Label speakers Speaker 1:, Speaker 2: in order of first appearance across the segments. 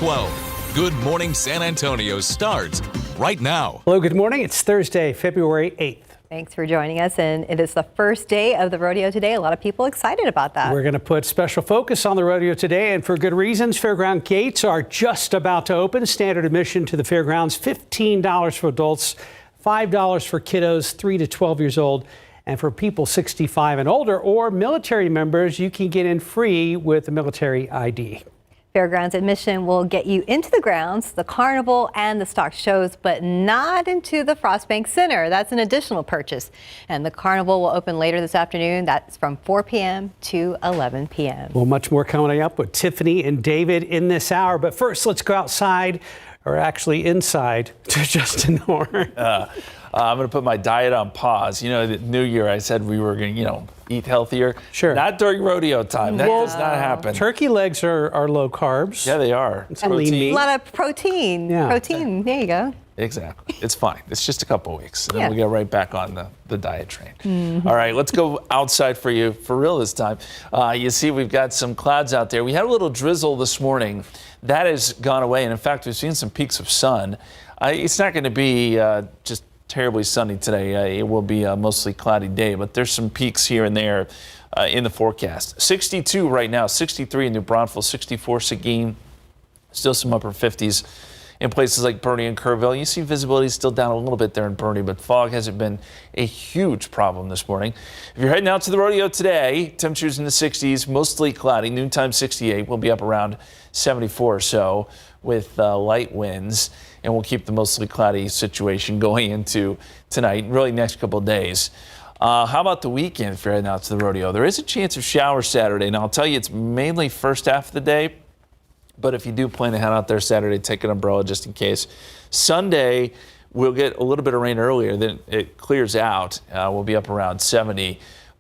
Speaker 1: 12. Good Morning San Antonio starts right now.
Speaker 2: Hello, good morning. It's Thursday, February 8th.
Speaker 3: Thanks for joining us, and it is the first day of the rodeo today. A lot of people excited about that.
Speaker 2: We're going to put special focus on the rodeo today, and for good reasons. Fairground gates are just about to open. Standard admission to the fairgrounds, $15 for adults, $5 for kiddos 3 to 12 years old. And for people 65 and older or military members, you can get in free with a military ID.
Speaker 3: Fairgrounds admission will get you into the grounds, the carnival, and the stock shows, but not into the Frostbank Center. That's an additional purchase. And the carnival will open later this afternoon. That's from 4 p.m. to 11 p.m.
Speaker 2: Well, much more coming up with Tiffany and David in this hour. But first, let's go outside, or actually inside, to Justin Horn.
Speaker 4: I'm going to put my diet on pause. You know, the New Year, I said we were going to, eat healthier.
Speaker 2: Sure.
Speaker 4: Not during rodeo time. That does not happen.
Speaker 2: Turkey legs are low carbs.
Speaker 4: Yeah, they are.
Speaker 2: It's protein.
Speaker 3: A lot of protein.
Speaker 2: Yeah.
Speaker 3: Protein. There you go.
Speaker 4: Exactly. It's fine. It's just a couple weeks. And then we'll get right back on the diet train. All right, let's go outside for you for real this time. You see we've got some clouds out there. We had a little drizzle this morning. That has gone away. And in fact, we've seen some peaks of sun. It's not going to be just terribly sunny today. It will be a mostly cloudy day, but there's some peaks here and there in the forecast. 62 right now, 63 in New Braunfels, 64 Seguin, still some upper 50s in places like Bernie and Kerrville. You see visibility still down a little bit there in Bernie, but fog hasn't been a huge problem this morning. If you're heading out to the rodeo today, temperatures in the 60s, mostly cloudy, noontime 68, we'll be up around 74 or so with light winds. And we'll keep the mostly cloudy situation going into tonight, really next couple of days. How about the weekend if you're heading out to the rodeo? There is a chance of showers Saturday, and I'll tell you it's mainly first half of the day. But if you do plan to head out there Saturday, take an umbrella just in case. Sunday, we'll get a little bit of rain earlier, then it clears out. We'll be up around 70.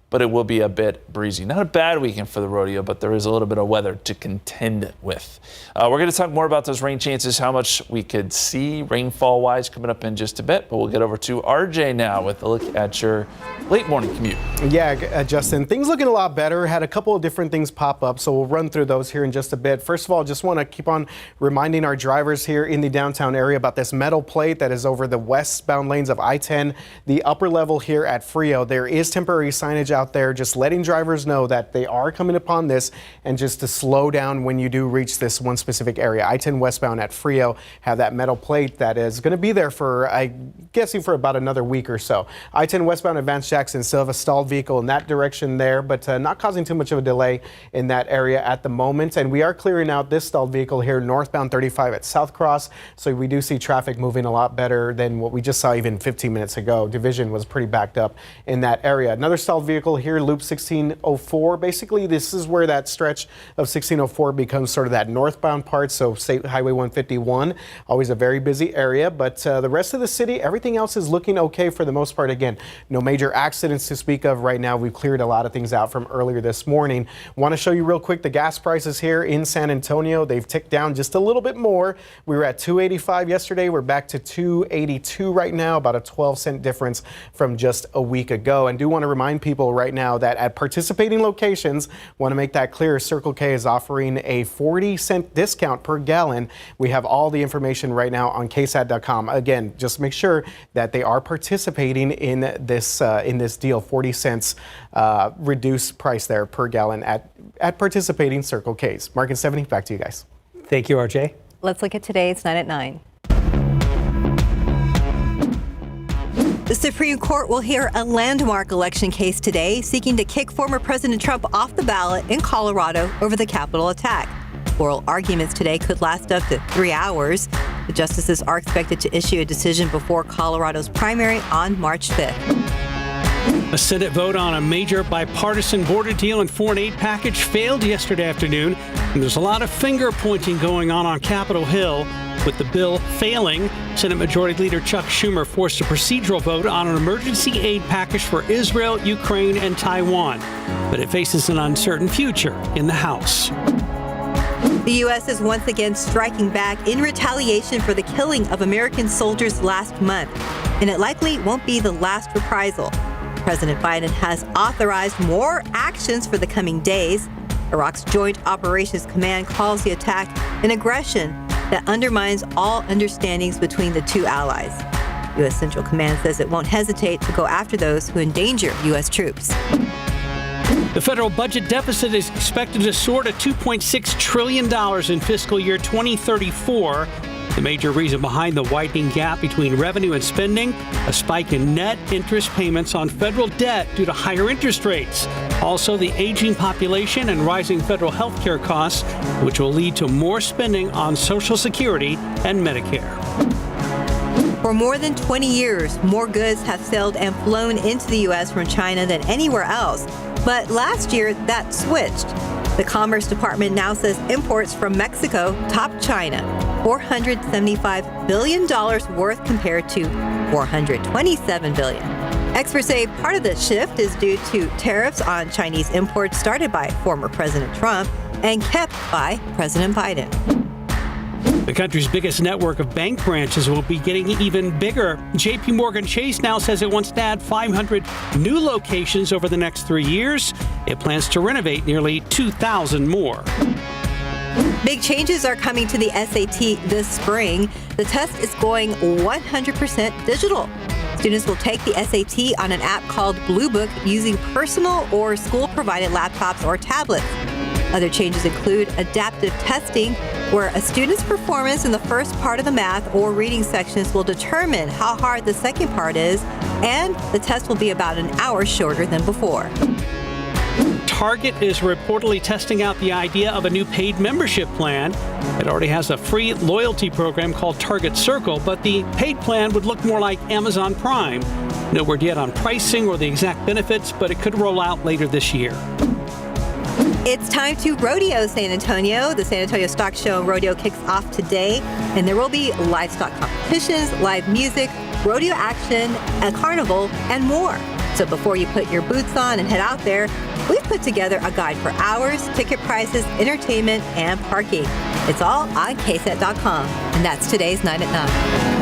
Speaker 4: But it will be a bit breezy. Not a bad weekend for the rodeo, but there is a little bit of weather to contend with. We're going to talk more about those rain chances, how much we could see rainfall-wise coming up in just a bit. But we'll get over to RJ now with a look at your late morning commute.
Speaker 5: Yeah, Justin, things looking a lot better. Had a couple of different things pop up, so we'll run through those here in just a bit. First of all, just want to keep on reminding our drivers here in the downtown area about this metal plate that is over the westbound lanes of I-10, the upper level here at Frio. There is temporary signage out there, just letting drivers know that they are coming upon this and just to slow down when you do reach this one specific area. I-10 westbound at Frio have that metal plate that is going to be there for, I'm guessing, for about another week or so. I-10 westbound at Vance Jackson still have a stalled vehicle in that direction there, but not causing too much of a delay in that area at the moment. And we are clearing out this stalled vehicle here northbound 35 at South Cross. So we do see traffic moving a lot better than what we just saw even 15 minutes ago. Division was pretty backed up in that area. Another stalled vehicle here, Loop 1604. Basically, this is where that stretch of 1604 becomes sort of that northbound part. So State Highway 151, always a very busy area. But the rest of the city, everything else is looking okay for the most part. Again, no major accidents to speak of right now. We've cleared a lot of things out from earlier this morning. Want to show you real quick the gas prices here in San Antonio. They've ticked down just a little bit more. We were at $2.85 yesterday. We're back to $2.82 right now, about a 12-cent difference from just a week ago. And do want to remind people right now that at participating locations, want to make that clear, Circle K is offering a 40-cent discount per gallon. We have all the information right now on KSAT.com. Again, just make sure that they are participating in this deal, 40 cents reduced price there per gallon at participating Circle K's. Mark and Stephanie, back to you guys.
Speaker 2: Thank you, RJ.
Speaker 3: Let's look at today's 9 at 9. The Supreme Court will hear a landmark election case today seeking to kick former President Trump off the ballot in Colorado over the Capitol attack. Oral arguments today could last up to 3 hours. The justices are expected to issue a decision before Colorado's primary on March 5th.
Speaker 2: A Senate vote on a major bipartisan border deal and foreign aid package failed yesterday afternoon. And there's a lot of finger pointing going on Capitol Hill. With the bill failing, Senate Majority Leader Chuck Schumer forced a procedural vote on an emergency aid package for Israel, Ukraine, and Taiwan. But it faces an uncertain future in the House.
Speaker 3: The U.S. is once again striking back in retaliation for the killing of American soldiers last month. And it likely won't be the last reprisal. President Biden has authorized more actions for the coming days. Iraq's Joint Operations Command calls the attack an aggression that undermines all understandings between the two allies. U.S. Central Command says it won't hesitate to go after those who endanger U.S. troops.
Speaker 2: The federal budget deficit is expected to soar to $2.6 trillion in fiscal year 2034. The major reason behind the widening gap between revenue and spending, a spike in net interest payments on federal debt due to higher interest rates. Also, the aging population and rising federal health care costs, which will lead to more spending on Social Security and Medicare.
Speaker 3: For more than 20 years, more goods have sailed and flown into the U.S. from China than anywhere else. But last year, that switched. The Commerce Department now says imports from Mexico topped China, $475 billion worth compared to $427 billion. Experts say part of the shift is due to tariffs on Chinese imports started by former President Trump and kept by President Biden.
Speaker 2: The country's biggest network of bank branches will be getting even bigger. JP Morgan Chase now says it wants to add 500 new locations over the next 3 years. It plans to renovate nearly 2,000 more.
Speaker 3: Big changes are coming to the SAT this spring. The test is going 100% digital. Students will take the SAT on an app called Blue Book using personal or school-provided laptops or tablets. Other changes include adaptive testing, where a student's performance in the first part of the math or reading sections will determine how hard the second part is, and the test will be about an hour shorter than before.
Speaker 2: Target is reportedly testing out the idea of a new paid membership plan. It already has a free loyalty program called Target Circle, but the paid plan would look more like Amazon Prime. No word yet on pricing or the exact benefits, but it could roll out later this year.
Speaker 3: It's time to rodeo San Antonio. The San Antonio Stock Show and Rodeo kicks off today, and there will be livestock competitions, live music, rodeo action, a carnival, and more. So before you put your boots on and head out there, we've put together a guide for hours, ticket prices, entertainment, and parking. It's all on KSAT.com, and that's today's 9 at 9.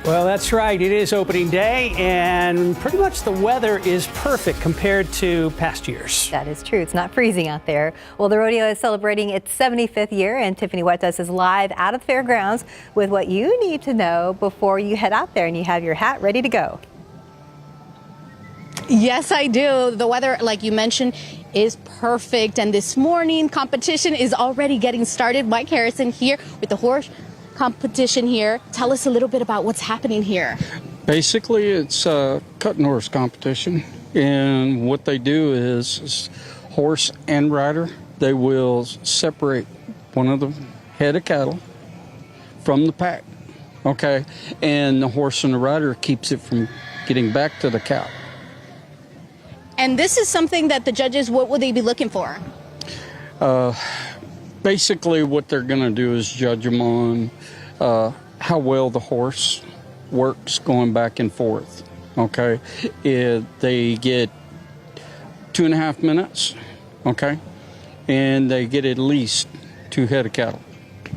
Speaker 2: Well, that's right. It is opening day, and pretty much the weather is perfect compared to past years.
Speaker 3: That is true. It's not freezing out there. Well, the rodeo is celebrating its 75th year, and Tiffany Huertas is live out of the fairgrounds with what you need to know before you head out there and you have your hat ready to go.
Speaker 6: Yes, I do. The weather, like you mentioned, is perfect, and this morning competition is already getting started. Mike Harrison here with the horse competition here. Tell us a little bit about what's happening here.
Speaker 7: Basically, it's a cutting horse competition, and what they do is horse and rider, they will separate one of the head of cattle from the pack, okay, and the horse and the rider keeps it from getting back to the cow.
Speaker 6: And this is something that the judges, what will they be looking for?
Speaker 7: Basically, what they're going to do is judge them on how well the horse works going back and forth. Okay, they get 2.5 minutes. Okay, and they get at least 2 head of cattle.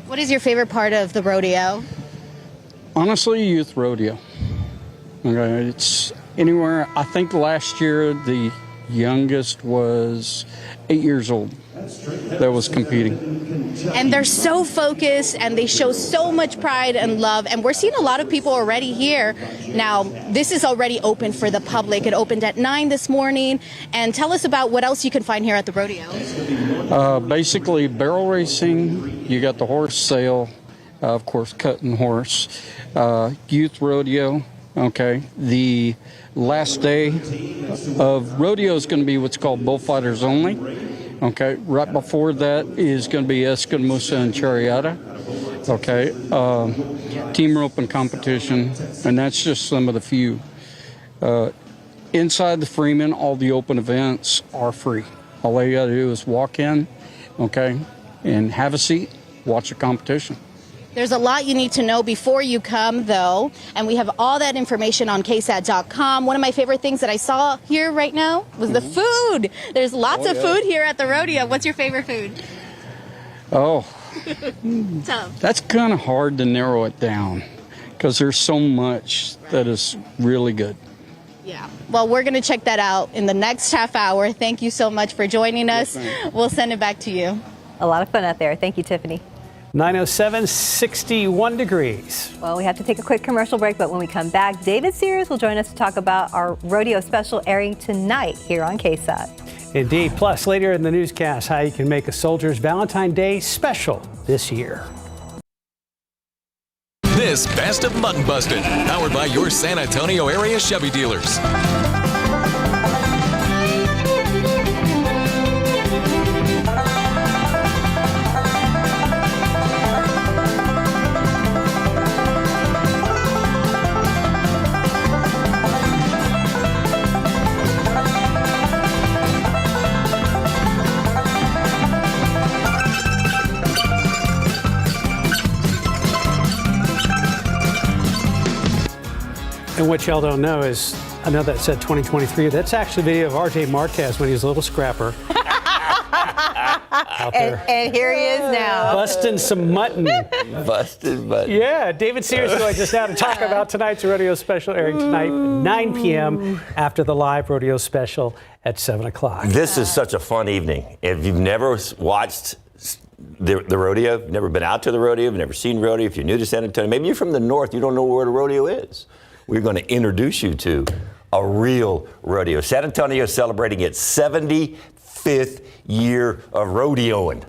Speaker 6: What is your favorite part of the rodeo?
Speaker 7: Honestly, youth rodeo. Okay, it's anywhere. I think last year the youngest was 8 years old that was competing.
Speaker 6: And they're so focused and they show so much pride and love, and we're seeing a lot of people already here. Now, this is already open for the public. It opened at 9 this morning. And tell us about what else you can find here at the rodeo.
Speaker 7: Basically barrel racing, you got the horse sale, of course cutting horse, youth rodeo. Okay, the last day of rodeo is going to be what's called bullfighters only. Okay, right before that is going to be Escamusa and Chariota. Okay, team roping competition, and that's just some of the few. Inside the Freeman, all the open events are free. All you got to do is walk in, okay, and have a seat, watch a competition.
Speaker 6: There's a lot you need to know before you come, though, and we have all that information on KSAT.com. One of my favorite things that I saw here right now was the food. There's lots of food here at the rodeo. What's your favorite food?
Speaker 7: Oh,
Speaker 6: Tough.
Speaker 7: That's kind of hard to narrow it down because there's so much that is really good.
Speaker 6: Yeah. Well, we're going to check that out in the next half hour. Thank you so much for joining us.
Speaker 7: Yes,
Speaker 6: we'll send it back to you.
Speaker 3: A lot of fun out there. Thank you, Tiffany.
Speaker 2: 907, 61 degrees.
Speaker 3: Well, we have to take a quick commercial break, but when we come back, David Sears will join us to talk about our rodeo special airing tonight here on KSAT.
Speaker 2: Indeed. Plus, later in the newscast, how you can make a soldier's Valentine's Day special this year.
Speaker 1: This Best of Mutton Busted, powered by your San Antonio area Chevy dealers.
Speaker 2: And what y'all don't know is, I know that said 2023. That's actually a video of RJ Marquez when he was a little scrapper. Out there.
Speaker 3: And here he is now.
Speaker 2: Busting some mutton.
Speaker 8: Busted mutton.
Speaker 2: Yeah, David Sears joins us now to talk about tonight's rodeo special airing tonight at 9 p.m. after the live rodeo special at 7 o'clock.
Speaker 8: This is such a fun evening. If you've never watched the rodeo, never been out to the rodeo, you've never seen rodeo, if you're new to San Antonio, maybe you're from the north, you don't know where the rodeo is. We're going to introduce you to a real rodeo. San Antonio is celebrating its 75th year of rodeoing.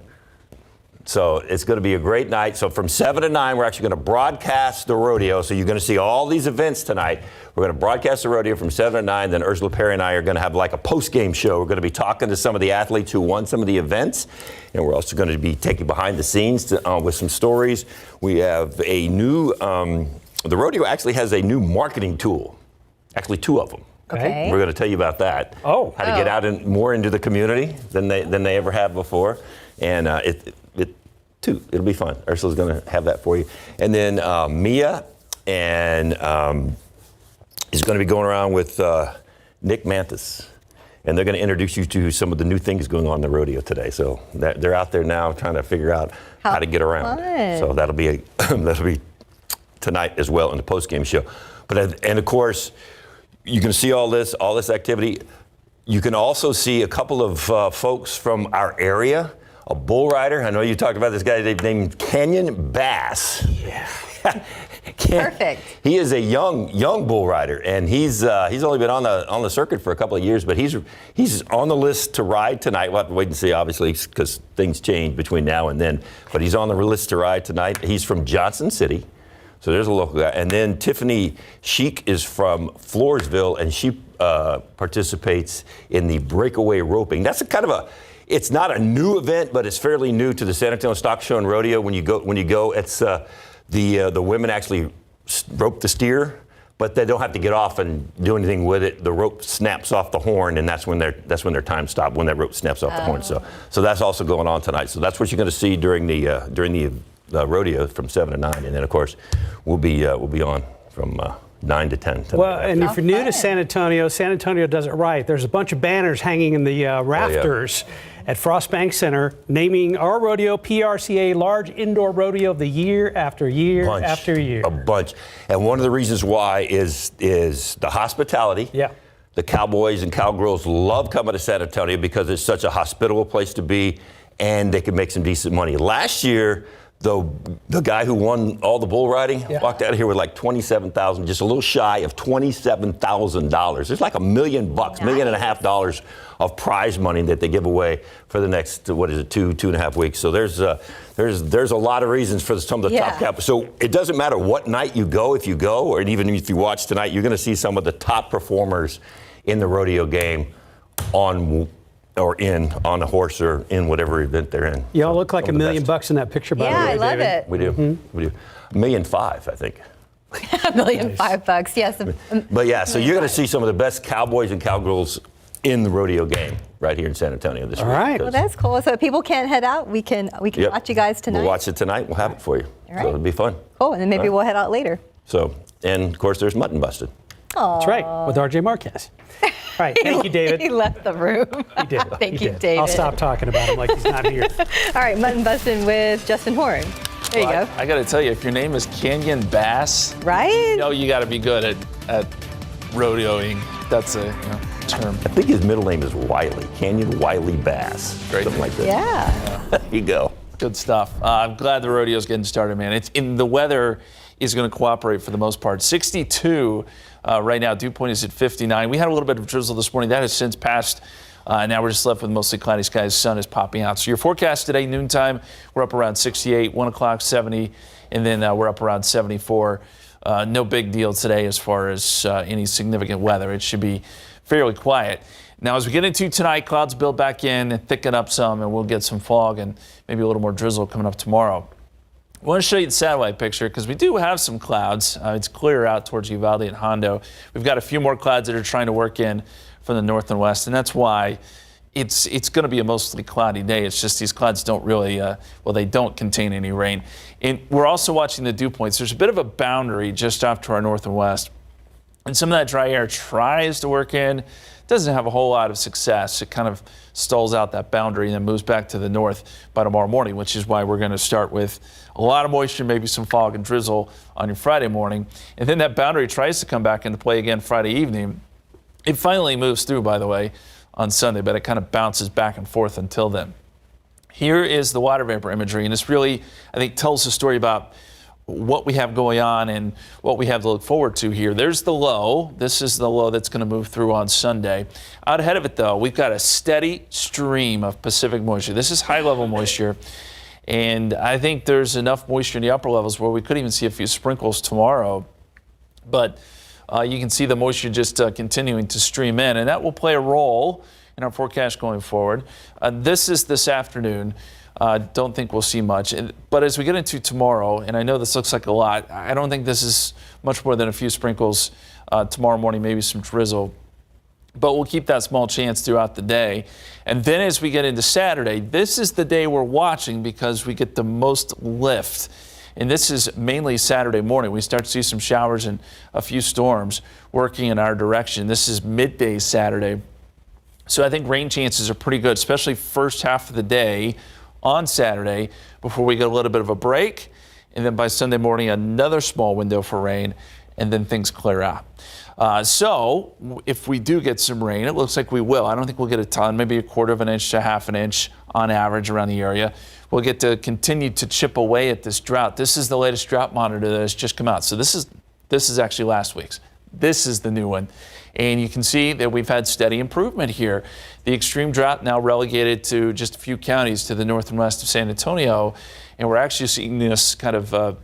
Speaker 8: So it's going to be a great night. So from 7 to 9, we're actually going to broadcast the rodeo. So you're going to see all these events tonight. We're going to broadcast the rodeo from 7 to 9. Then Ursula Perry and I are going to have like a post-game show. We're going to be talking to some of the athletes who won some of the events. And we're also going to be taking behind the scenes with some stories. We have a new... the rodeo actually has a new marketing tool, actually 2 of them.
Speaker 3: Okay.
Speaker 8: We're going to tell you about that. How to get out more into the community than they ever have before, and it'll be fun. Ursula's going to have that for you, and then Mia and is going to be going around with Nick Mantis, and they're going to introduce you to some of the new things going on in the rodeo today. So they're out there now trying to figure out how to get around.
Speaker 3: Fun.
Speaker 8: So that'll be tonight as well in the post-game show. And of course, you can see all this activity. You can also see a couple of folks from our area. A bull rider. I know you talked about this guy named Canyon Bass.
Speaker 2: Yeah.
Speaker 3: Perfect.
Speaker 8: He is a young bull rider, and he's only been on the circuit for a couple of years, but he's on the list to ride tonight. We'll have to wait and see, obviously, because things change between now and then. But he's on the list to ride tonight. He's from Johnson City. So there's a local guy. And then Tiffany Sheik is from Floresville, and she participates in the breakaway roping. That's it's not a new event, but it's fairly new to the San Antonio Stock Show and Rodeo. When you go, it's the women actually rope the steer, but they don't have to get off and do anything with it. The rope snaps off the horn, and that's when their time stops, when that rope snaps off the horn. So that's also going on tonight. So that's what you're going to see during the rodeo from 7 to 9, and then of course we'll be on from 9 to 10 tonight.
Speaker 2: Well, and if you're new to San Antonio does it right. There's a bunch of banners hanging in the rafters at Frost Bank Center naming our rodeo PRCA Large Indoor Rodeo of the Year after year after year.
Speaker 8: A bunch. And one of the reasons why is the hospitality. Yeah. The cowboys and cowgirls love coming to San Antonio because it's such a hospitable place to be, and they can make some decent money. Last year, the guy who won all the bull riding walked out of here with like $27,000, just a little shy of $27,000. It's like $1 million, $1.5 million of prize money that they give away for the next, 2.5 weeks. So there's a lot of reasons for some of the top cap. So it doesn't matter what night you go, if you go, or even if you watch tonight, you're going to see some of the top performers in the rodeo game on a horse or in whatever event they're in.
Speaker 2: Y'all look like $1 million in that picture, by the way.
Speaker 3: Yeah, I love it.
Speaker 8: We do. Mm-hmm. We do. $1.5 million, I think.
Speaker 3: $1.5 million, yes.
Speaker 8: But yeah, so you're going to see some of the best cowboys and cowgirls in the rodeo game right here in San Antonio this week.
Speaker 3: All right. Well, that's cool. So if people can't head out, we can watch you guys tonight.
Speaker 8: We'll watch it tonight. We'll have it for you.
Speaker 3: All right.
Speaker 8: So it'll be fun.
Speaker 3: Cool. And then maybe we'll head out later.
Speaker 8: So, and of course, there's Mutton Busted.
Speaker 3: Aww.
Speaker 2: That's right, with RJ Marquez. All right, thank you, David.
Speaker 3: He left the room.
Speaker 2: He did.
Speaker 3: Thank you, David.
Speaker 2: I'll stop talking about him like he's not here.
Speaker 3: All right, Mutton Bustin' with Justin Horn. There you go.
Speaker 4: I got to tell you, if your name is Canyon Bass,
Speaker 3: right?
Speaker 4: you got to be good at rodeoing. That's term.
Speaker 8: I think his middle name is Wiley, Canyon Wiley Bass.
Speaker 4: Great.
Speaker 8: Something like that.
Speaker 3: Yeah.
Speaker 8: There you go.
Speaker 4: Good stuff. I'm glad the rodeo's getting started, man. The weather is going to cooperate for the most part. 62 right now. Dew point is at 59. We had a little bit of drizzle this morning. That has since passed. Now we're just left with mostly cloudy skies. Sun is popping out. So your forecast today, noontime, we're up around 68, 1 o'clock, 70, and then we're up around 74. No big deal today as far as any significant weather. It should be fairly quiet. Now, as we get into tonight, clouds build back in and thicken up some, and we'll get some fog and maybe a little more drizzle coming up tomorrow. I want to show you the satellite picture because we do have some clouds. It's clear out towards Uvalde and Hondo. We've got a few more clouds that are trying to work in from the north and west, and that's why it's going to be a mostly cloudy day. It's just these clouds don't really, they don't contain any rain. And we're also watching the dew points. There's a bit of a boundary just off to our north and west, and some of that dry air tries to work in. Doesn't have a whole lot of success. It kind of stalls out that boundary and then moves back to the north by tomorrow morning, which is why we're going to start with a lot of moisture, maybe some fog and drizzle on your Friday morning. And then that boundary tries to come back into play again Friday evening. It finally moves through, by the way, on Sunday, but it kind of bounces back and forth until then. Here is the water vapor imagery, and this really, I think, tells the story about what we have going on and what we have to look forward to here. There's the low. This is the low that's going to move through on Sunday. Out ahead of it, though, we've got a steady stream of Pacific moisture. This is high-level moisture, and I think there's enough moisture in the upper levels where we could even see a few sprinkles tomorrow. But you can see the moisture just continuing to stream in, and that will play a role in our forecast going forward. This is this afternoon. Don't think we'll see much. But as we get into tomorrow, and I know this looks like a lot, I don't think this is much more than a few sprinkles tomorrow morning, maybe some drizzle. But we'll keep that small chance throughout the day. And then as we get into Saturday, this is the day we're watching because we get the most lift. And this is mainly Saturday morning. We start to see some showers and a few storms working in our direction. This is midday Saturday. So I think rain chances are pretty good, especially first half of the day on Saturday before we get a little bit of a break. And then by Sunday morning, another small window for rain, and then things clear out. So if we do get some rain, it looks like we will. I don't think we'll get a ton, maybe 1/4 of an inch to 1/2 an inch on average around the area. We'll get to continue to chip away at this drought. This is the latest drought monitor that has just come out. So this is actually last week's. This is the new one. And you can see that we've had steady improvement here. The extreme drought now relegated to just a few counties to the north and west of San Antonio. And we're actually seeing this kind of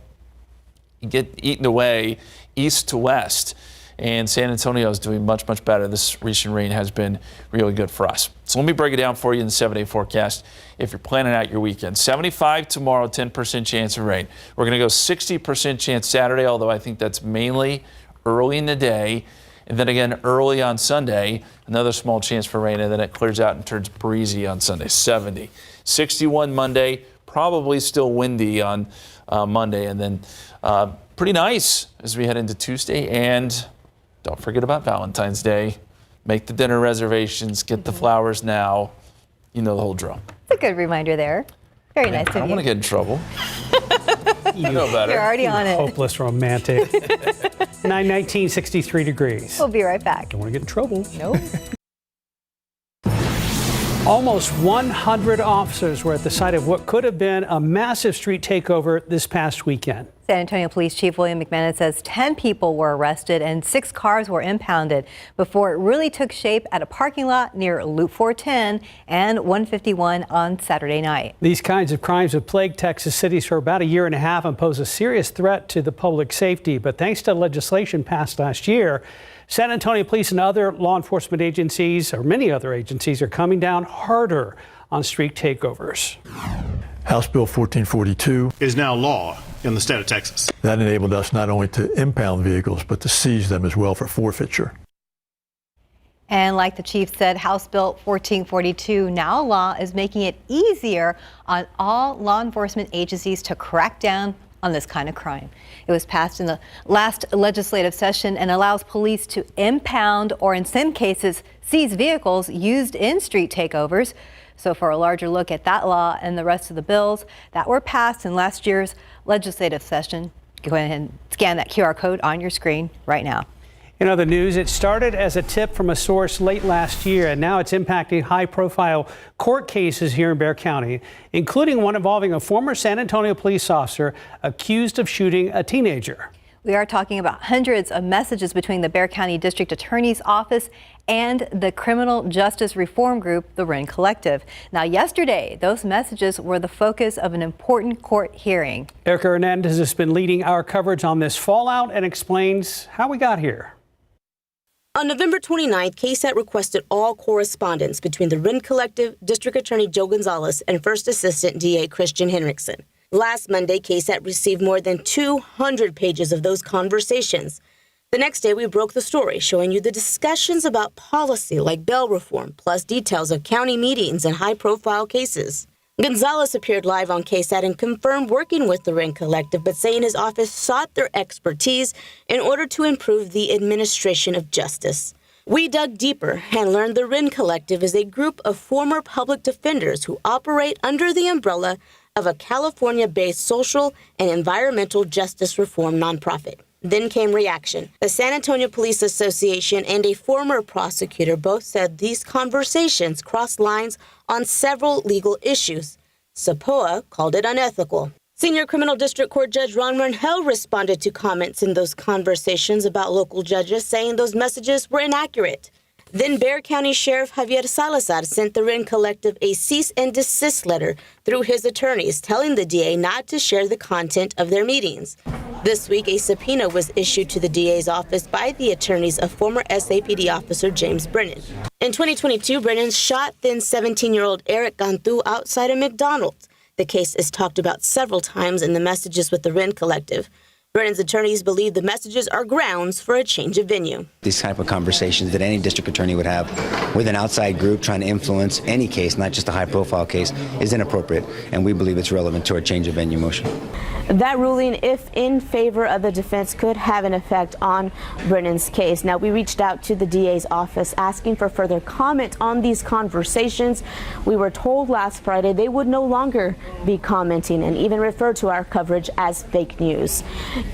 Speaker 4: get eaten away east to west. And San Antonio is doing much, much better. This recent rain has been really good for us. So let me break it down for you in the 7-day forecast if you're planning out your weekend. 75 tomorrow, 10% chance of rain. We're going to go 60% chance Saturday, although I think that's mainly early in the day. And then again, early on Sunday, another small chance for rain, and then it clears out and turns breezy on Sunday, 70. 61 Monday, probably still windy on Monday, and then pretty nice as we head into Tuesday. And don't forget about Valentine's Day. Make the dinner reservations, get the flowers now. You know the whole drill.
Speaker 3: It's a good reminder there. Very nice of you.
Speaker 4: I don't want to get in trouble. You know better.
Speaker 3: You're already on it.
Speaker 2: Hopeless romantic. 9:19, 63 degrees.
Speaker 3: We'll be right back.
Speaker 2: Don't want to get in trouble.
Speaker 3: Nope.
Speaker 2: Almost 100 officers were at the site of what could have been a massive street takeover this past weekend.
Speaker 3: San Antonio Police Chief William McManus says 10 people were arrested and 6 cars were impounded before it really took shape at a parking lot near Loop 410 and 151 on Saturday night.
Speaker 2: These kinds of crimes have plagued Texas cities for about a year and a half and pose a serious threat to the public safety. But thanks to legislation passed last year, San Antonio Police and other law enforcement agencies, or many other agencies, are coming down harder on street takeovers.
Speaker 9: House Bill 1442
Speaker 10: is now law in the state of Texas.
Speaker 9: That enabled us not only to impound vehicles, but to seize them as well for forfeiture.
Speaker 3: And like the chief said, House Bill 1442, now law, is making it easier on all law enforcement agencies to crack down on this kind of crime. It was passed in the last legislative session and allows police to impound or in some cases seize vehicles used in street takeovers. So for a larger look at that law and the rest of the bills that were passed in last year's legislative session, go ahead and scan that QR code on your screen right now.
Speaker 2: In other news, it started as a tip from a source late last year, and now it's impacting high-profile court cases here in Bexar County, including one involving a former San Antonio police officer accused of shooting a teenager.
Speaker 3: We are talking about hundreds of messages between the Bexar County District Attorney's Office and the criminal justice reform group, the Wren Collective. Now, yesterday, those messages were the focus of an important court hearing.
Speaker 2: Erica Hernandez has been leading our coverage on this fallout and explains how we got here.
Speaker 11: On November 29th, KSAT requested all correspondence between the Wren Collective, District Attorney Joe Gonzalez, and First Assistant DA Christian Henriksen. Last Monday, KSAT received more than 200 pages of those conversations. The next day, we broke the story, showing you the discussions about policy like bail reform, plus details of county meetings and high-profile cases. Gonzalez appeared live on KSAT and confirmed working with the Wren Collective, but saying his office sought their expertise in order to improve the administration of justice. We dug deeper and learned the Wren Collective is a group of former public defenders who operate under the umbrella of a California-based social and environmental justice reform nonprofit. Then came reaction. The San Antonio Police Association and a former prosecutor both said these conversations crossed lines on several legal issues. SAPOA called it unethical. Senior Criminal District Court Judge Ron Rangel responded to comments in those conversations about local judges, saying those messages were inaccurate. Then Bexar County Sheriff Javier Salazar sent the Wren Collective a cease and desist letter through his attorneys, telling the DA not to share the content of their meetings. This week, a subpoena was issued to the DA's office by the attorneys of former SAPD officer James Brennan. In 2022, Brennan shot then 17-year-old Eric Cantu outside a McDonald's. The case is talked about several times in the messages with the Wren Collective. Brennan's attorneys believe the messages are grounds for a change of venue.
Speaker 12: These type of conversations that any district attorney would have with an outside group trying to influence any case, not just a high-profile case, is inappropriate, and we believe it's relevant to our change of venue motion.
Speaker 11: That ruling, if in favor of the defense, could have an effect on Brennan's case. Now, we reached out to the DA's office asking for further comment on these conversations. We were told last Friday they would no longer be commenting and even refer to our coverage as fake news.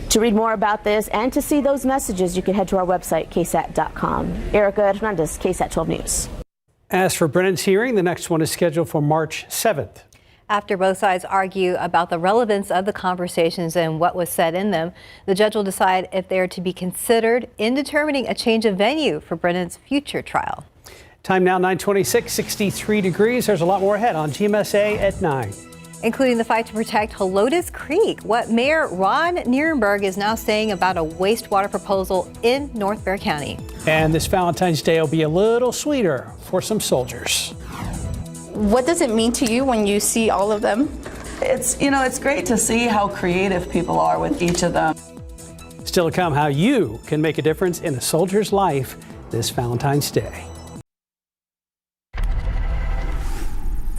Speaker 11: To read more about this and to see those messages, you can head to our website, KSAT.com. Erica Hernandez, KSAT 12 News.
Speaker 2: As for Brennan's hearing, the next one is scheduled for March 7th.
Speaker 3: After both sides argue about the relevance of the conversations and what was said in them, the judge will decide if they are to be considered in determining a change of venue for Brennan's future trial.
Speaker 2: Time now 9:26, 63 degrees. There's a lot more ahead on GMSA at 9.
Speaker 3: Including the fight to protect Helotes Creek, what Mayor Ron Nierenberg is now saying about a wastewater proposal in North Bexar County.
Speaker 2: And this Valentine's Day will be a little sweeter for some soldiers.
Speaker 13: What does it mean to you when you see all of them?
Speaker 14: It's great to see how creative people are with each of them.
Speaker 2: Still to come, how you can make a difference in a soldier's life this Valentine's Day.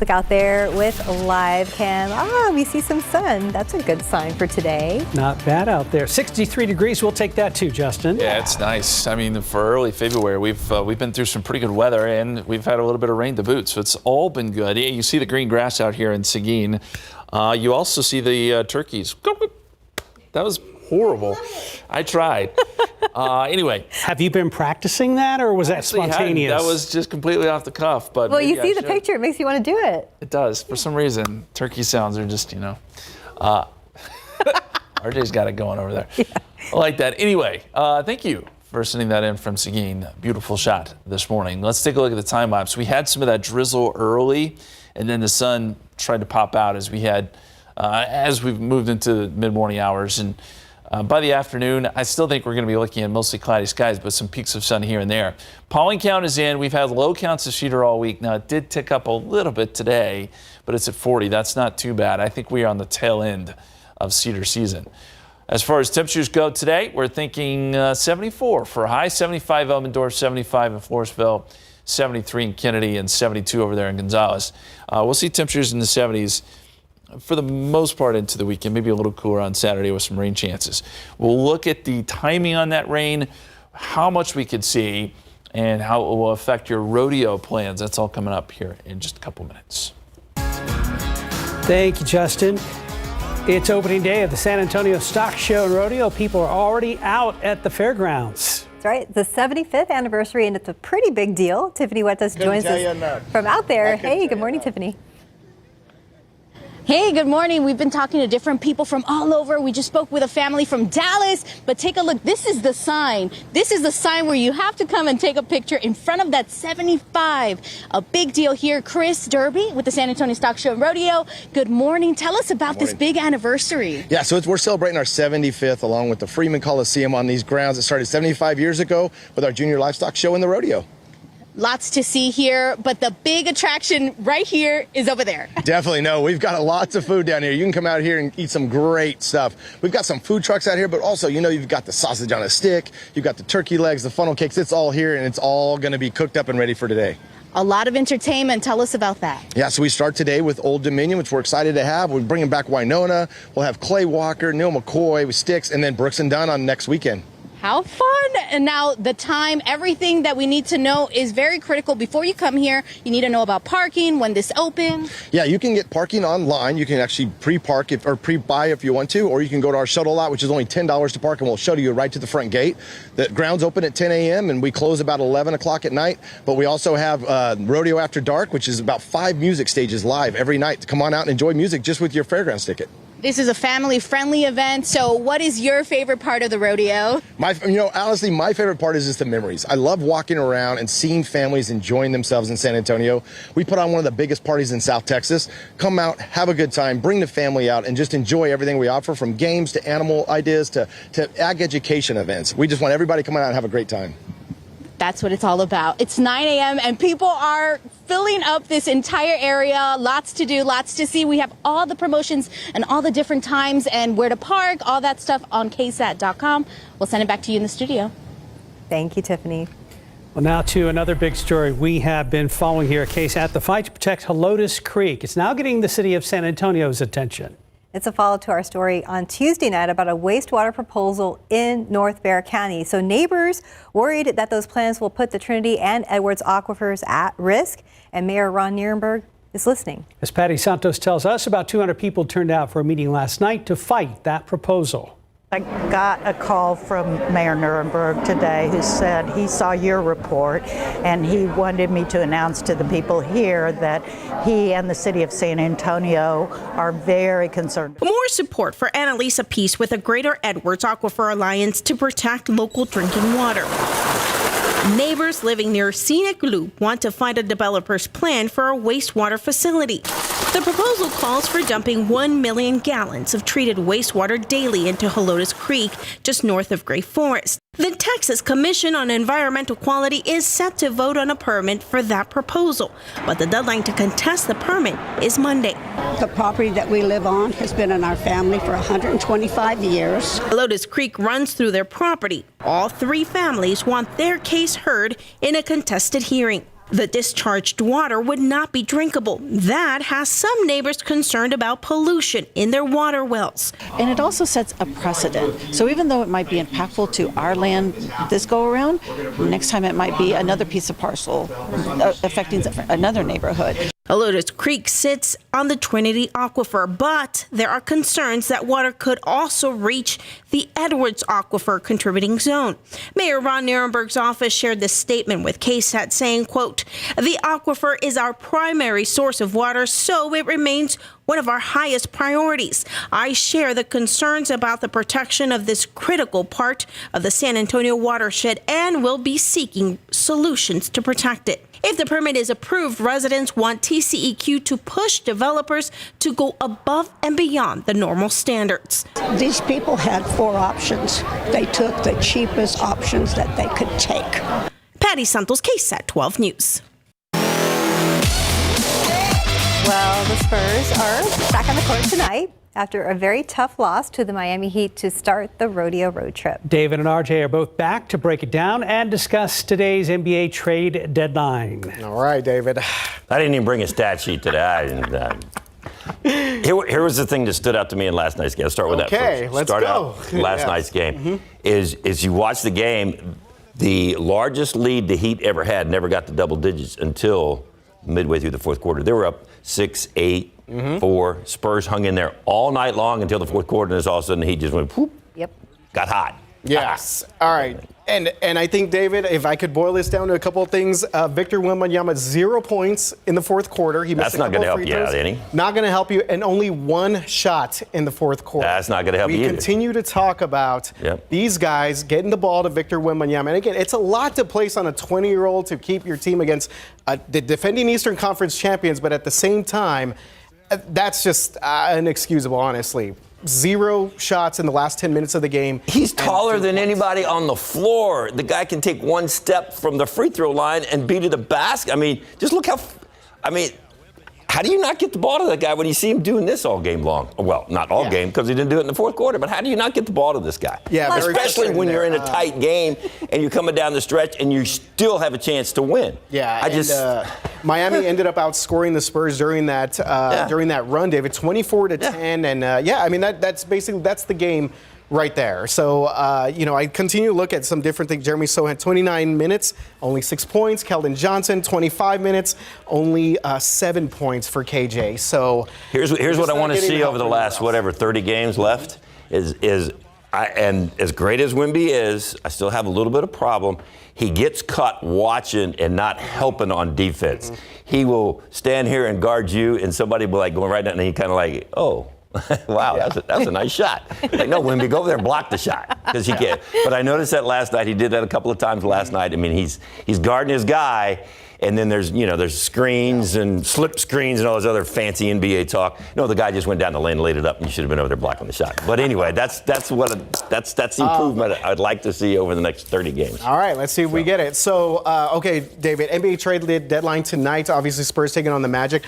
Speaker 3: Look out there with a live cam. We see some sun. That's a good sign for today.
Speaker 2: Not bad out there. 63 degrees. We'll take that too, Justin.
Speaker 4: Yeah, it's nice. I mean, for early February, we've been through some pretty good weather, and we've had a little bit of rain to boot, so it's all been good. Yeah, you see the green grass out here in Seguin. You also see the turkeys. That was horrible. I tried. Anyway.
Speaker 2: Have you been practicing that, or was that spontaneous?
Speaker 4: That was just completely off the cuff. But
Speaker 3: well, you see the picture. It makes you want to do it.
Speaker 4: It does. For some reason, turkey sounds are just, RJ's got it going over there. Yeah. I like that. Anyway, thank you for sending that in from Seguin. Beautiful shot this morning. Let's take a look at the time lapse. We had some of that drizzle early, and then the sun tried to pop out as we've moved into mid-morning hours. And by the afternoon, I still think we're going to be looking at mostly cloudy skies, but some peaks of sun here and there. Pollen count is in. We've had low counts of cedar all week. Now, it did tick up a little bit today, but it's at 40. That's not too bad. I think we are on the tail end of cedar season. As far as temperatures go today, we're thinking 74 for a high, 75 Elmendorf, 75 in Floresville, 73 in Kennedy, and 72 over there in Gonzales. We'll see temperatures in the 70s for the most part into the weekend, maybe a little cooler on Saturday with some rain chances. We'll look at the timing on that rain, how much we could see, and how it will affect your rodeo plans. That's all coming up here in just a couple minutes.
Speaker 2: Thank you, Justin. It's opening day of the San Antonio Stock Show and Rodeo. People are already out at the fairgrounds.
Speaker 3: That's right. It's the 75th anniversary, and it's a pretty big deal. Tiffany Huertas joins us from out there. Hey, good morning, Tiffany.
Speaker 6: Hey, good morning. We've been talking to different people from all over. We just spoke with a family from Dallas, but take a look. This is the sign. This is the sign where you have to come and take a picture in front of that 75. A big deal here. Chris Derby with the San Antonio Stock Show and Rodeo. Good morning. Tell us about this big anniversary.
Speaker 15: Yeah, so we're celebrating our 75th along with the Freeman Coliseum on these grounds. It started 75 years ago with our junior livestock show and the rodeo.
Speaker 6: Lots to see here, but the big attraction right here is over there.
Speaker 15: Definitely, no. We've got lots of food down here. You can come out here and eat some great stuff. We've got some food trucks out here, but also, you've got the sausage on a stick, you've got the turkey legs, the funnel cakes. It's all here, and it's all going to be cooked up and ready for today.
Speaker 6: A lot of entertainment. Tell us about that.
Speaker 15: Yeah, so we start today with Old Dominion, which we're excited to have. We're bringing back Winona. We'll have Clay Walker, Neil McCoy with Sticks, and then Brooks and Dunn on next weekend.
Speaker 6: How fun. And now the time, everything that we need to know is very critical. Before you come here, you need to know about parking, when this opens.
Speaker 15: Yeah, you can get parking online. You can actually pre-park or pre-buy if you want to, or you can go to our shuttle lot, which is only $10 to park, and we'll shuttle you right to the front gate. The grounds open at 10 a.m. and we close about 11 o'clock at night. But we also have Rodeo After Dark, which is about 5 music stages live every night. Come on out and enjoy music just with your fairgrounds ticket.
Speaker 6: This is a family-friendly event, so what is your favorite part of the rodeo?
Speaker 15: Honestly, my favorite part is just the memories. I love walking around and seeing families enjoying themselves in San Antonio. We put on one of the biggest parties in South Texas. Come out, have a good time, bring the family out, and just enjoy everything we offer, from games to animal ideas to ag education events. We just want everybody to come out and have a great time.
Speaker 6: That's what it's all about. It's 9 a.m. and people are filling up this entire area. Lots to do, lots to see. We have all the promotions and all the different times and where to park, all that stuff on KSAT.com. We'll send it back to you in the studio.
Speaker 3: Thank you, Tiffany.
Speaker 2: Well, now to another big story we have been following here at KSAT, the fight to protect Helotes Creek. It's now getting the city of San Antonio's attention.
Speaker 3: It's a follow to our story on Tuesday night about a wastewater proposal in North Bexar County. So neighbors worried that those plans will put the Trinity and Edwards aquifers at risk, and Mayor Ron Nierenberg is listening.
Speaker 2: As Patty Santos tells us, about 200 people turned out for a meeting last night to fight that proposal.
Speaker 16: I got a call from Mayor Nierenberg today who said he saw your report and he wanted me to announce to the people here that he and the city of San Antonio are very concerned.
Speaker 17: More support for Annalisa Peace with a Greater Edwards Aquifer Alliance to protect local drinking water. Neighbors living near Scenic Loop want to find a developer's plan for a wastewater facility. The proposal calls for dumping 1 million gallons of treated wastewater daily into Helotes Creek, just north of Gray Forest. The Texas Commission on Environmental Quality is set to vote on a permit for that proposal, but the deadline to contest the permit is Monday.
Speaker 18: The property that we live on has been in our family for 125 years.
Speaker 17: Helotes Creek runs through their property. All 3 families want their case heard in a contested hearing. The discharged water would not be drinkable. That has some neighbors concerned about pollution in their water wells.
Speaker 19: And it also sets a precedent. So even though it might be impactful to our land this go around, next time it might be another piece of parcel affecting another neighborhood.
Speaker 17: Helotes Creek sits on the Trinity Aquifer, but there are concerns that water could also reach the Edwards Aquifer contributing zone. Mayor Ron Nierenberg's office shared this statement with KSAT saying, quote, "The aquifer is our primary source of water, so it remains one of our highest priorities. I share the concerns about the protection of this critical part of the San Antonio watershed and will be seeking solutions to protect it." If the permit is approved, residents want TCEQ to push developers to go above and beyond the normal standards.
Speaker 18: These people had 4 options. They took the cheapest options that they could take.
Speaker 17: Patty Santos, KSAT 12 News.
Speaker 3: Well, the Spurs are back on the court tonight after a very tough loss to the Miami Heat to start the rodeo road trip.
Speaker 2: David and RJ are both back to break it down and discuss today's NBA trade deadline.
Speaker 5: All right, David.
Speaker 8: I didn't even bring a stat sheet today. Here was the thing that stood out to me in last night's game. I'll start with that first.
Speaker 5: Okay, let's
Speaker 8: start
Speaker 5: go.
Speaker 8: Out last night's game is you watch the game, the largest lead the Heat ever had never got to double digits until midway through the fourth quarter. They were up 6, 8, 4. Spurs hung in there all night long until the fourth quarter, and then all of a sudden the Heat just went whoop.
Speaker 3: Yep.
Speaker 8: Got hot.
Speaker 5: Yes. All right. And I think, David, if I could boil this down to a couple of things, Victor Wembanyama, 0 points in the fourth quarter. He missed
Speaker 8: That's not going to help you out, any.
Speaker 5: Not going to help you, and only 1 shot in the fourth quarter.
Speaker 8: That's not going to help you
Speaker 5: We
Speaker 8: either.
Speaker 5: continue to talk about these guys getting the ball to Victor Wembanyama. And again, it's a lot to place on a 20-year-old to keep your team against the defending Eastern Conference champions, but at the same time, that's just inexcusable, honestly. 0 shots in the last 10 minutes of the game.
Speaker 8: He's taller than anybody on the floor. The guy can take 1 step from the free throw line and beat it a basket. I mean, just look how do you not get the ball to that guy when you see him doing this all game long? Well, not all game because he didn't do it in the fourth quarter, but how do you not get the ball to this guy?
Speaker 5: Yeah,
Speaker 8: especially when you're in a tight game and you're coming down the stretch and you still have a chance to win.
Speaker 5: Yeah, Miami ended up outscoring the Spurs during that run, David, 24-10, and that's basically the game right there. So, I continue to look at some different things. Jeremy Sohan had 29 minutes, only 6 points. Keldon Johnson, 25 minutes, only 7 points for KJ. So
Speaker 8: here's what I want to see over the last 30 games left and as great as Wemby is, I still have a little bit of problem. He gets caught watching and not helping on defense. He will stand here and guard you, and somebody will be going right now, and he kind of oh. Wow, that's a nice shot. No, Wemby, go over there and block the shot because he can't. But I noticed that last night. He did that a couple of times last night. I mean, he's guarding his guy, and then there's screens and slip screens and all this other fancy NBA talk. No, the guy just went down the lane and laid it up, and you should have been over there blocking the shot. But anyway, that's the improvement I'd like to see over the next 30 games.
Speaker 5: All right, let's see if we get it. So, okay, David, NBA trade deadline tonight. Obviously, Spurs taking on the Magic.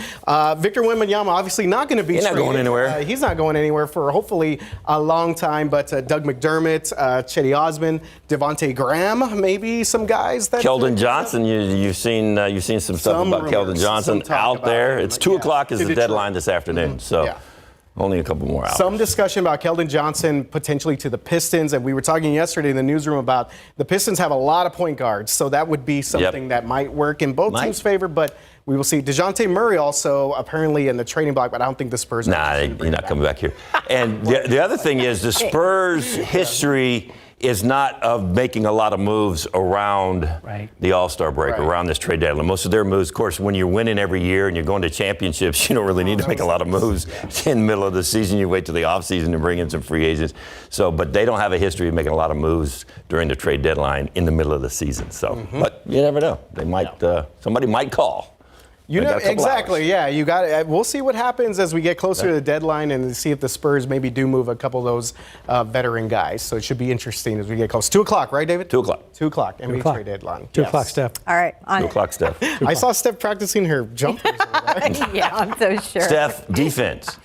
Speaker 5: Victor Wembanyama obviously not going to be traded.
Speaker 8: He's not going anywhere.
Speaker 5: He's not going anywhere for hopefully a long time. But Doug McDermott, Chetty Osman, Devontae Graham, maybe some guys that.
Speaker 8: Keldon Johnson, you've seen some stuff about Keldon Johnson out there. It's 2 o'clock is the deadline this afternoon, so only a couple more hours.
Speaker 5: Some discussion about Keldon Johnson potentially to the Pistons, and we were talking yesterday in the newsroom about the Pistons have a lot of point guards, so that would be something that might work in both teams' favor, but we will see. DeJounte Murray also apparently in the trading block, but I don't think the Spurs
Speaker 8: he's not coming back here. And the other thing is the Spurs' history is not of making a lot of moves around the All-Star break, around this trade deadline. Most of their moves, of course, when you're winning every year and you're going to championships, you don't really need to make a lot of moves in the middle of the season. You wait till the offseason to bring in some free agents. So, but they don't have a history of making a lot of moves during the trade deadline in the middle of the season. So, but you never know. They might, somebody might call.
Speaker 5: You know, exactly. Yeah, you got it. We'll see what happens as we get closer to the deadline and see if the Spurs maybe do move a couple of those veteran guys. So it should be interesting as we get close. 2 o'clock, right, David?
Speaker 8: 2 o'clock.
Speaker 5: 2 o'clock. NBA trade deadline.
Speaker 2: 2 o'clock, Steph.
Speaker 3: All right.
Speaker 8: 2 o'clock, Steph.
Speaker 5: I saw Steph practicing her jumpers.
Speaker 3: Yeah, I'm so sure.
Speaker 8: Steph, defense.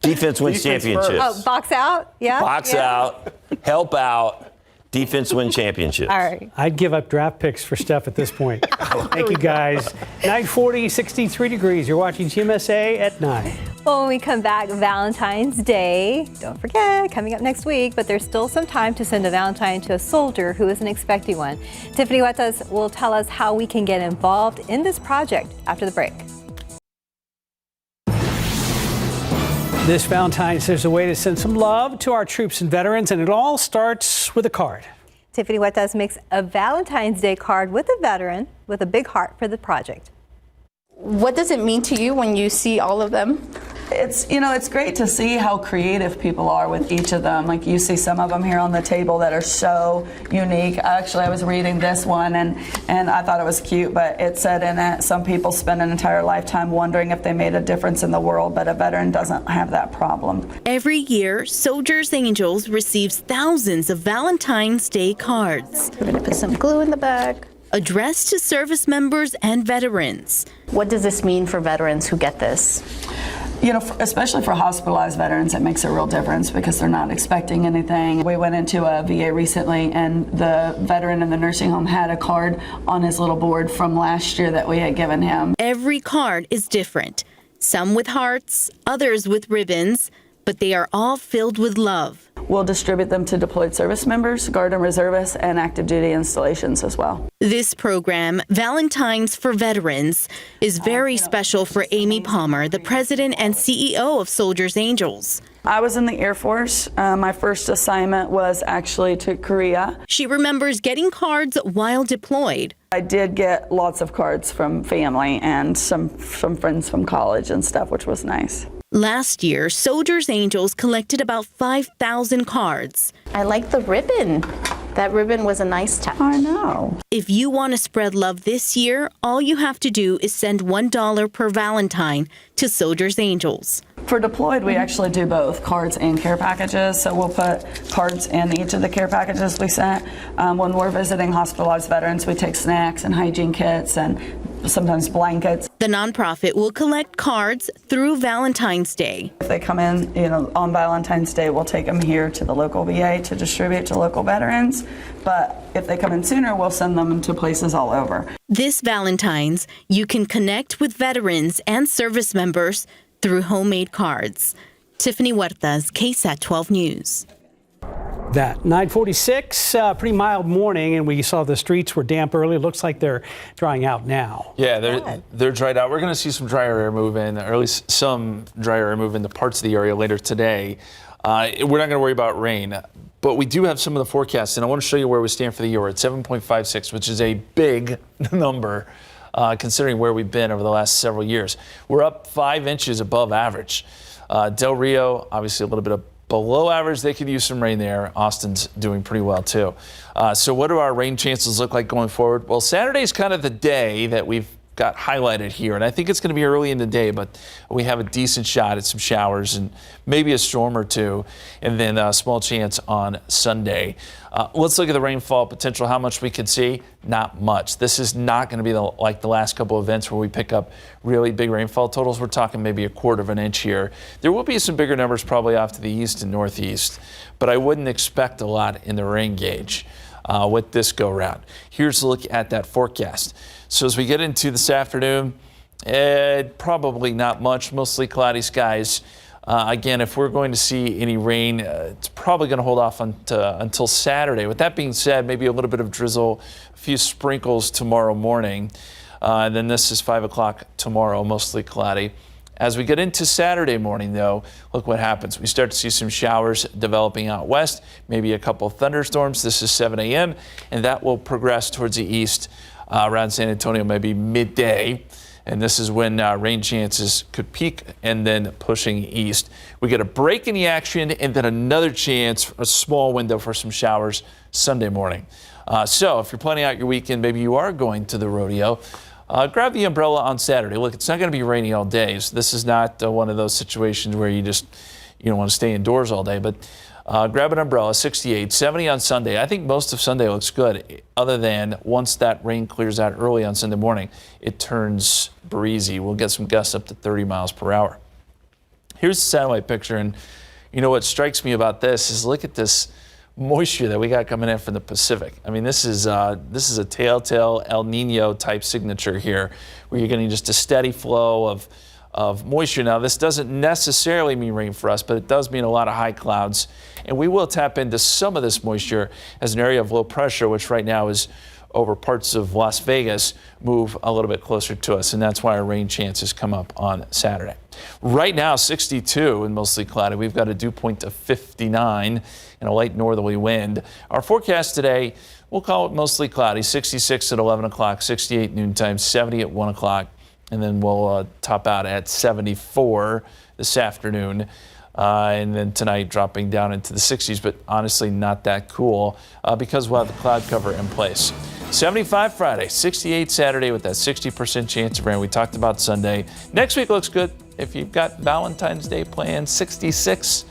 Speaker 8: Defense wins championships.
Speaker 3: Oh, box out? Yeah.
Speaker 8: Box out. Help out. Defense win championships.
Speaker 3: All right.
Speaker 2: I'd give up draft picks for Steph at this point. Thank you, guys. 9:40, 63 degrees. You're watching GMSA at 9.
Speaker 3: Well, when we come back, Valentine's Day. Don't forget, coming up next week, but there's still some time to send a Valentine to a soldier who isn't expecting one. Tiffany Huertas will tell us how we can get involved in this project after the break.
Speaker 2: This Valentine's, there's a way to send some love to our troops and veterans, and it all starts with a card.
Speaker 3: Tiffany Huertas makes a Valentine's Day card with a veteran with a big heart for the project.
Speaker 13: What does it mean to you when you see all of them?
Speaker 14: It's great to see how creative people are with each of them. Like you see some of them here on the table that are so unique. Actually, I was reading this one and I thought it was cute, but it said in it, some people spend an entire lifetime wondering if they made a difference in the world, but a veteran doesn't have that problem.
Speaker 17: Every year, Soldiers Angels receives thousands of Valentine's Day cards.
Speaker 13: We're going to put some glue in the back.
Speaker 17: Addressed to service members and veterans.
Speaker 13: What does this mean for veterans who get this?
Speaker 14: Especially for hospitalized veterans, it makes a real difference because they're not expecting anything. We went into a VA recently, and the veteran in the nursing home had a card on his little board from last year that we had given him.
Speaker 17: Every card is different. Some with hearts, others with ribbons, but they are all filled with love.
Speaker 14: We'll distribute them to deployed service members, Guard and Reservists, and active duty installations as well.
Speaker 17: This program, Valentine's for Veterans, is very special for Amy Palmer, the president and CEO of Soldiers Angels.
Speaker 14: I was in the Air Force. My first assignment was actually to Korea.
Speaker 17: She remembers getting cards while deployed.
Speaker 14: I did get lots of cards from family and some friends from college and stuff, which was nice.
Speaker 17: Last year, Soldiers Angels collected about 5,000 cards.
Speaker 13: I like the ribbon. That ribbon was a nice touch.
Speaker 14: I know.
Speaker 17: If you want to spread love this year, all you have to do is send $1 per Valentine to Soldiers Angels.
Speaker 14: For deployed, we actually do both cards and care packages. So we'll put cards in each of the care packages we sent. When we're visiting hospitalized veterans, we take snacks and hygiene kits and sometimes blankets.
Speaker 17: The nonprofit will collect cards through Valentine's Day.
Speaker 14: If they come in, on Valentine's Day, we'll take them here to the local VA to distribute to local veterans. But if they come in sooner, we'll send them to places all over.
Speaker 17: This Valentine's, you can connect with veterans and service members through homemade cards. Tiffany Huertas, KSAT 12 News.
Speaker 2: That 946, pretty mild morning, and we saw the streets were damp early. It looks like they're drying out now.
Speaker 4: Yeah, they're dried out. We're going to see some drier air move in, or at least some drier air move into parts of the area later today. We're not going to worry about rain, but we do have some of the forecasts, and I want to show you where we stand for the year. We're at 7.56, which is a big number considering where we've been over the last several years. We're up 5 inches above average. Del Rio, obviously a little bit below average. They could use some rain there. Austin's doing pretty well too. So what do our rain chances look like going forward? Well, Saturday's kind of the day that we've got highlighted here, and I think it's going to be early in the day, but we have a decent shot at some showers and maybe a storm or two, and then a small chance on Sunday. Let's look at the rainfall potential, how much we could see. Not much. This is not going to be like the last couple of events where we pick up really big rainfall totals. We're talking maybe 1/4 of an inch here. There will be some bigger numbers probably off to the east and northeast, but I wouldn't expect a lot in the rain gauge with this go round. Here's a look at that forecast. So as we get into this afternoon, probably not much, mostly cloudy skies. Again, if we're going to see any rain, it's probably going to hold off until Saturday. With that being said, maybe a little bit of drizzle, a few sprinkles tomorrow morning. And then this is 5 o'clock tomorrow, mostly cloudy. As we get into Saturday morning, though, look what happens. We start to see some showers developing out west, maybe a couple of thunderstorms. This is 7 a.m., and that will progress towards the east around San Antonio, maybe midday. And this is when rain chances could peak and then pushing east. We get a break in the action and then another chance, a small window for some showers Sunday morning. So if you're planning out your weekend, maybe you are going to the rodeo, grab the umbrella on Saturday. Look, it's not going to be rainy all day. So this is not one of those situations where you just want to stay indoors all day. But grab an umbrella, 68, 70 on Sunday. I think most of Sunday looks good, other than once that rain clears out early on Sunday morning, it turns breezy. We'll get some gusts up to 30 miles per hour. Here's the satellite picture, and what strikes me about this is look at this moisture that we got coming in from the Pacific. I mean, this is a telltale El Nino type signature here, where you're getting just a steady flow of moisture. Now, this doesn't necessarily mean rain for us, but it does mean a lot of high clouds. And we will tap into some of this moisture as an area of low pressure, which right now is over parts of Las Vegas, move a little bit closer to us. And that's why our rain chances come up on Saturday. Right now, 62 and mostly cloudy. We've got a dew point of 59 and a light northerly wind. Our forecast today, we'll call it mostly cloudy, 66 at 11 o'clock, 68 noontime, 70 at 1 o'clock. And then we'll top out at 74 this afternoon. And then tonight dropping down into the 60s, but honestly not that cool because we'll have the cloud cover in place. 75 Friday, 68 Saturday with that 60% chance of rain. We talked about Sunday. Next week looks good. If you've got Valentine's Day planned, 66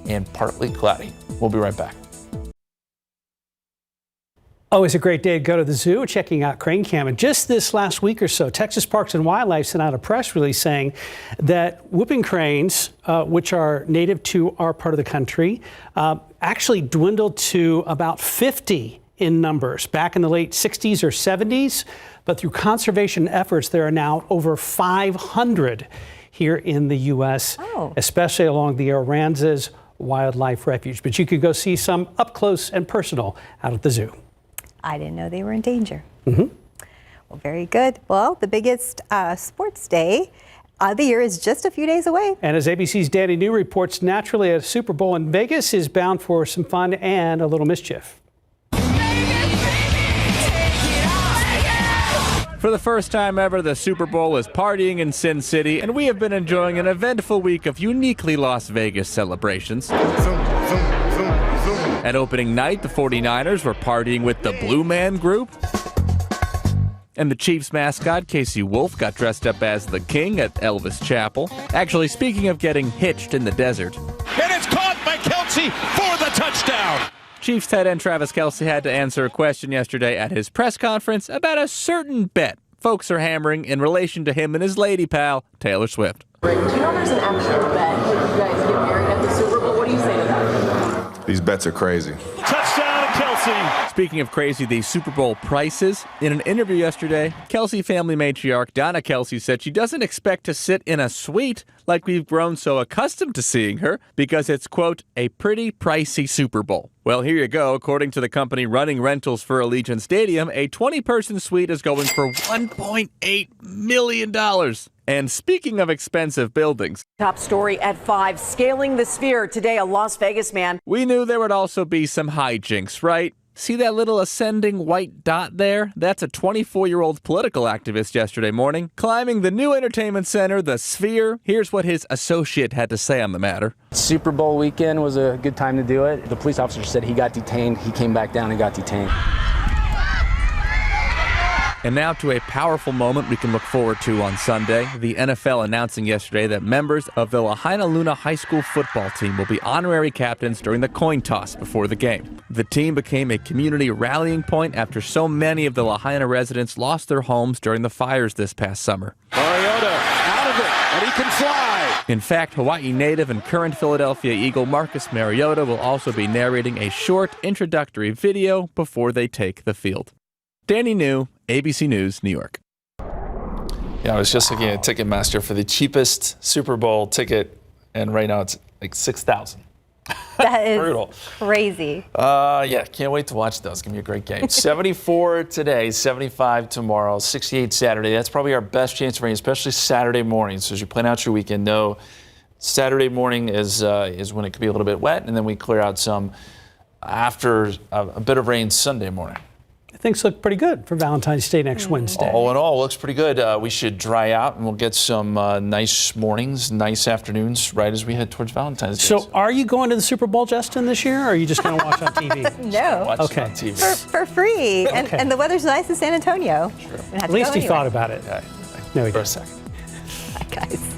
Speaker 4: and partly cloudy. We'll be right back.
Speaker 2: Always a great day to go to the zoo, checking out crane cam. And just this last week or so, Texas Parks and Wildlife sent out a press release saying that whooping cranes, which are native to our part of the country, actually dwindled to about 50 in numbers back in the late 60s or 70s. But through conservation efforts, there are now over 500 here in the U.S., especially along the Aransas Wildlife Refuge. But you could go see some up close and personal out at the zoo.
Speaker 3: I didn't know they were in danger.
Speaker 2: Mm-hmm.
Speaker 3: Well, very good. Well, the biggest sports day The year is just a few days away.
Speaker 2: And as ABC's Danny New reports, naturally a Super Bowl in Vegas is bound for some fun and a little mischief.
Speaker 20: For the first time ever, the Super Bowl is partying in Sin City, and we have been enjoying an eventful week of uniquely Las Vegas celebrations. At opening night, the 49ers were partying with the Blue Man Group. And the Chiefs mascot, Casey Wolf, got dressed up as the King at Elvis Chapel. Actually, speaking of getting hitched in the desert.
Speaker 21: And it's caught by Kelce for the touchdown.
Speaker 20: Chiefs tight end Travis Kelce had to answer a question yesterday at his press conference about a certain bet folks are hammering in relation to him and his lady pal, Taylor Swift.
Speaker 22: Do you know there's an actual bet if you guys get married at the Super Bowl? What do you say to that?
Speaker 23: These bets are crazy.
Speaker 21: Touchdown, Kelce.
Speaker 20: Speaking of crazy, the Super Bowl prices. In an interview yesterday, Kelce family matriarch Donna Kelce said she doesn't expect to sit in a suite like we've grown so accustomed to seeing her because it's, quote, a pretty pricey Super Bowl. Well, here you go. According to the company running rentals for Allegiant Stadium, a 20-person suite is going for $1.8 million. And speaking of expensive buildings.
Speaker 24: Top story at 5, scaling the Sphere. Today, a Las Vegas man.
Speaker 20: We knew there would also be some hijinks, right? See that little ascending white dot there? That's a 24-year-old political activist yesterday morning climbing the new entertainment center, the Sphere. Here's what his associate had to say on the matter.
Speaker 25: Super Bowl weekend was a good time to do it. The police officer said he got detained. He came back down and got detained.
Speaker 20: And now to a powerful moment we can look forward to on Sunday. The NFL announcing yesterday that members of the Lahaina Luna High School football team will be honorary captains during the coin toss before the game. The team became a community rallying point after so many of the Lahaina residents lost their homes during the fires this past summer.
Speaker 21: Mariota out of it, and he can fly.
Speaker 20: In fact, Hawaii native and current Philadelphia Eagle Marcus Mariota will also be narrating a short introductory video before they take the field. Danny New, ABC News, New York.
Speaker 4: Yeah, I was just looking at Ticketmaster for the cheapest Super Bowl ticket, and right now it's like $6,000.
Speaker 3: That is
Speaker 4: brutal.
Speaker 3: Crazy.
Speaker 4: Yeah, can't wait to watch those. It's going to be a great game. 74 today, 75 tomorrow, 68 Saturday. That's probably our best chance of rain, especially Saturday morning. So as you plan out your weekend, know Saturday morning is when it could be a little bit wet, and then we clear out some after a bit of rain Sunday morning.
Speaker 2: Things look pretty good for Valentine's Day next Wednesday.
Speaker 4: All in all, looks pretty good. We should dry out, and we'll get some nice mornings, nice afternoons right as we head towards Valentine's Day.
Speaker 2: So are you going to the Super Bowl, Justin, this year, or are you just going to watch on TV?
Speaker 3: No.
Speaker 4: Watch
Speaker 2: Okay.
Speaker 4: it on TV.
Speaker 3: For free.
Speaker 2: Okay.
Speaker 3: And the weather's nice in San Antonio.
Speaker 4: Sure.
Speaker 2: At least he thought about it.
Speaker 4: Yeah,
Speaker 2: No, he
Speaker 4: for
Speaker 2: didn't.
Speaker 4: a second.
Speaker 3: Bye, guys.